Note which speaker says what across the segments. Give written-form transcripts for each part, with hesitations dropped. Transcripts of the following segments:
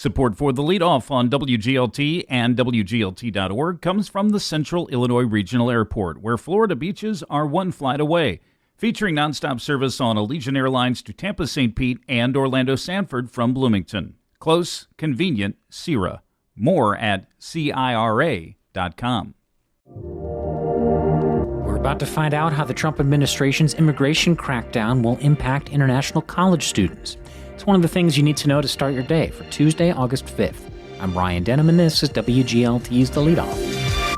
Speaker 1: Support for the Leadoff on WGLT and WGLT.org comes from the Central Illinois Regional Airport, where Florida beaches are one flight away. Featuring nonstop service on Allegiant Airlines to Tampa, St. Pete, and Orlando Sanford from Bloomington. Close, convenient, CIRA. More at CIRA.com.
Speaker 2: We're about to find out how the Trump administration's immigration crackdown will impact international college students. It's one of the things you need to know to start your day for Tuesday, August 5th. I'm Ryan Denham, and this is WGLT's The Leadoff.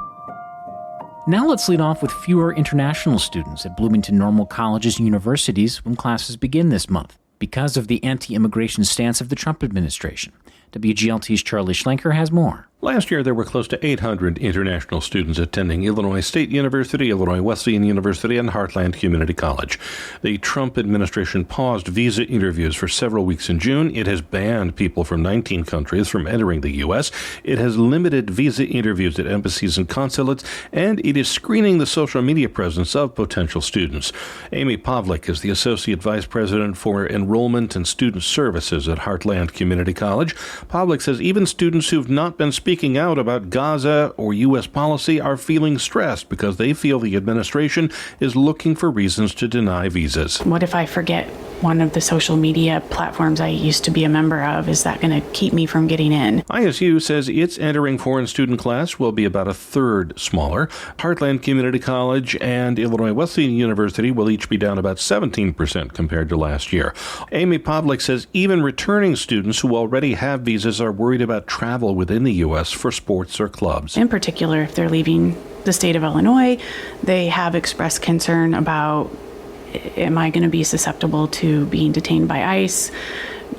Speaker 2: Now let's lead off with fewer international students at Bloomington-Normal colleges and universities when classes begin this month because of the anti-immigration stance of the Trump administration. WGLT's Charlie Schlenker has more.
Speaker 3: Last year, there were close to 800 international students attending Illinois State University, Illinois Wesleyan University, and Heartland Community College. The Trump administration paused visa interviews for several weeks in June. It has banned people from 19 countries from entering the U.S. It has limited visa interviews at embassies and consulates, and it is screening the social media presence of potential students. Amy Pavlik is the Associate Vice President for Enrollment and Student Services at Heartland Community College. Pavlik says even students who've not been speaking out about Gaza or U.S. policy are feeling stressed because they feel the administration is looking for reasons to deny visas.
Speaker 4: What if I forget one of the social media platforms I used to be a member of? Is that going to keep me from getting in?
Speaker 3: ISU says its entering foreign student class will be about a third smaller. Heartland Community College and Illinois Wesleyan University will each be down about 17% compared to last year. Amy Pavlik says even returning students who already have visas are worried about travel within the U.S. for sports or clubs.
Speaker 4: In particular, if they're leaving the state of Illinois, they have expressed concern about, am I going to be susceptible to being detained by ICE?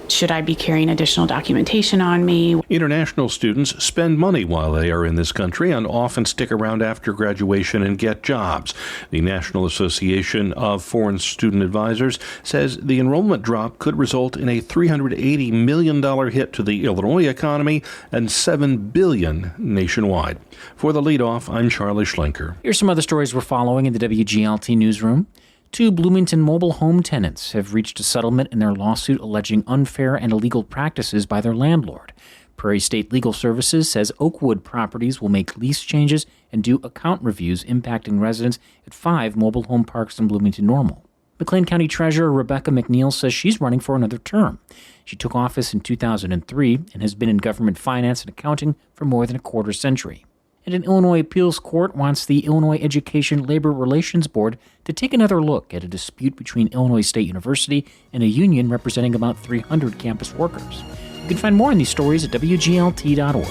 Speaker 4: Should I be carrying additional documentation on me?
Speaker 3: International students spend money while they are in this country and often stick around after graduation and get jobs. The National Association of Foreign Student Advisors says the enrollment drop could result in a $380 million hit to the Illinois economy and $7 billion nationwide. For the Leadoff, I'm Charlie Schlenker.
Speaker 2: Here's some other stories we're following in the WGLT newsroom. 2 Bloomington-Mobile home tenants have reached a settlement in their lawsuit alleging unfair and illegal practices by their landlord. Prairie State Legal Services says Oakwood Properties will make lease changes and do account reviews impacting residents at 5 mobile home parks in Bloomington-Normal. McLean County Treasurer Rebecca McNeil says she's running for another term. She took office in 2003 and has been in government finance and accounting for more than a quarter century. And an Illinois appeals court wants the Illinois Education Labor Relations Board to take another look at a dispute between Illinois State University and a union representing about 300 campus workers. You can find more on these stories at WGLT.org.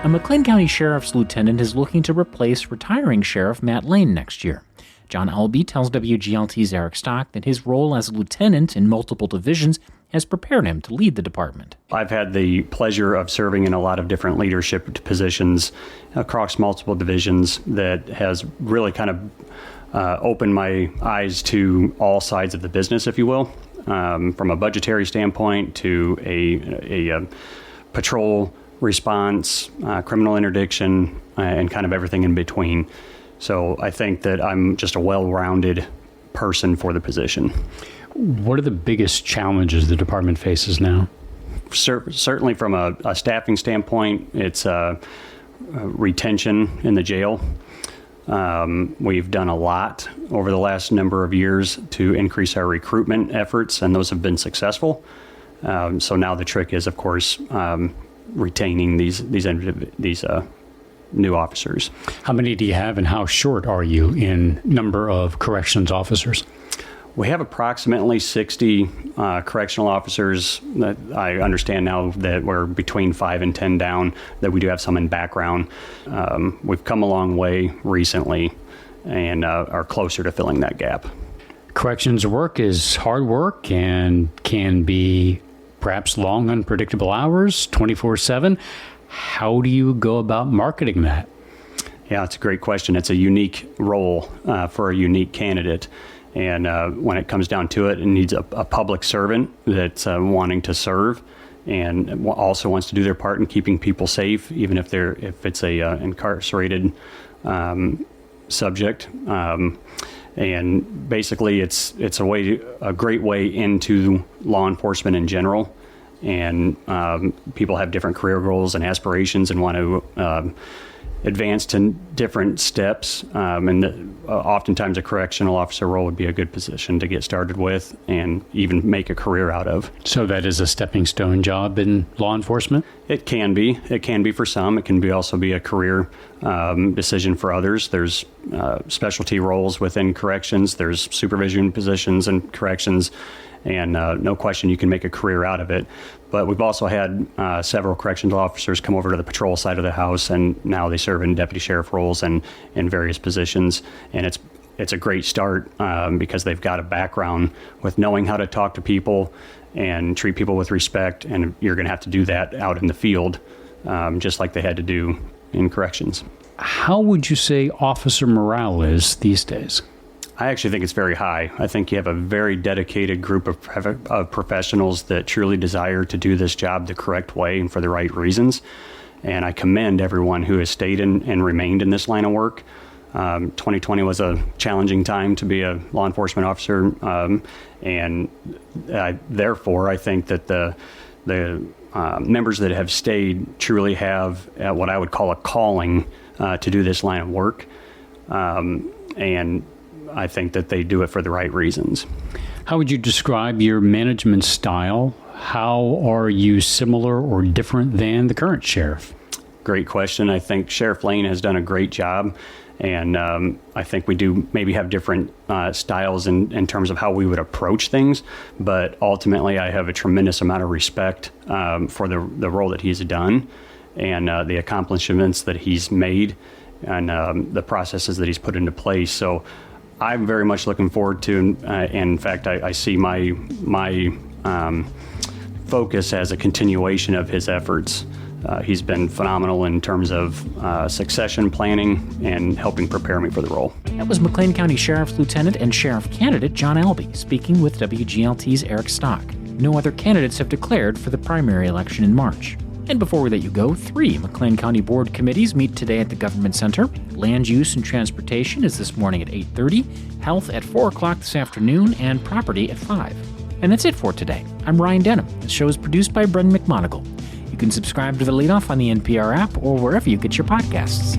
Speaker 2: A McLean County Sheriff's Lieutenant is looking to replace retiring Sheriff Matt Lane next year. John Albee tells WGLT's Eric Stock that his role as a lieutenant in multiple divisions has prepared him to lead the department.
Speaker 5: I've had the pleasure of serving in a lot of different leadership positions across multiple divisions that has really kind of opened my eyes to all sides of the business, if you will, from a budgetary standpoint to a patrol response, criminal interdiction, and kind of everything in between. So I think that I'm just a well-rounded person for the position.
Speaker 6: What are the biggest challenges the department faces now?
Speaker 5: Certainly from a staffing standpoint, it's retention in the jail. We've done a lot over the last number of years to increase our recruitment efforts, and those have been successful. So now the trick is, of course, retaining these new officers.
Speaker 6: How many do you have, and how short are you in number of corrections officers?
Speaker 5: We have approximately 60 correctional officers. That I understand now that we're between 5 and 10 down, that we do have some in background. We've come a long way recently and are closer to filling that gap.
Speaker 6: Corrections work is hard work and can be perhaps long, unpredictable hours, 24/7. How do you go about marketing that?
Speaker 5: Yeah, it's a great question. It's a unique role for a unique candidate. And when it comes down to it, it needs a public servant that's wanting to serve and also wants to do their part in keeping people safe, even if it's a incarcerated subject. And basically, it's a great way into law enforcement in general. and people have different career goals and aspirations and want to advance to different steps. Oftentimes a correctional officer role would be a good position to get started with and even make a career out of.
Speaker 6: So that is a stepping stone job in law enforcement?
Speaker 5: It can be. It can be for some. It can be also be a career decision for others. There's specialty roles within corrections. There's supervision positions in corrections. And no question, you can make a career out of it. But we've also had several correctional officers come over to the patrol side of the house, and now they serve in deputy sheriff roles and in various positions. And it's a great start because they've got a background with knowing how to talk to people and treat people with respect. And you're going to have to do that out in the field, just like they had to do in corrections.
Speaker 6: How would you say officer morale is these days?
Speaker 5: I actually think it's very high. I think you have a very dedicated group of professionals that truly desire to do this job the correct way and for the right reasons. And I commend everyone who has stayed and remained in this line of work. 2020 was a challenging time to be a law enforcement officer. Therefore, I think that the members that have stayed truly have what I would call a calling to do this line of work. And I think that they do it for the right reasons.
Speaker 6: How would you describe your management style? How are you similar or different than the current sheriff?
Speaker 5: Great question. I think Sheriff Lane has done a great job. And I think we do maybe have different styles in terms of how we would approach things. But ultimately, I have a tremendous amount of respect for the role that he's done and the accomplishments that he's made and the processes that he's put into place. So I'm very much looking forward to, and in fact, I see my focus as a continuation of his efforts. He's been phenomenal in terms of succession planning and helping prepare me for the role.
Speaker 2: That was McLean County Sheriff's Lieutenant and Sheriff Candidate John Albee speaking with WGLT's Eric Stock. No other candidates have declared for the primary election in March. And before we let you go, 3 McLean County Board committees meet today at the Government Center. Land Use and Transportation is this morning at 8:30, Health at 4 o'clock this afternoon, and Property at 5. And that's it for today. I'm Ryan Denham. The show is produced by Brendan McMonigal. You can subscribe to the Leadoff on the NPR app or wherever you get your podcasts.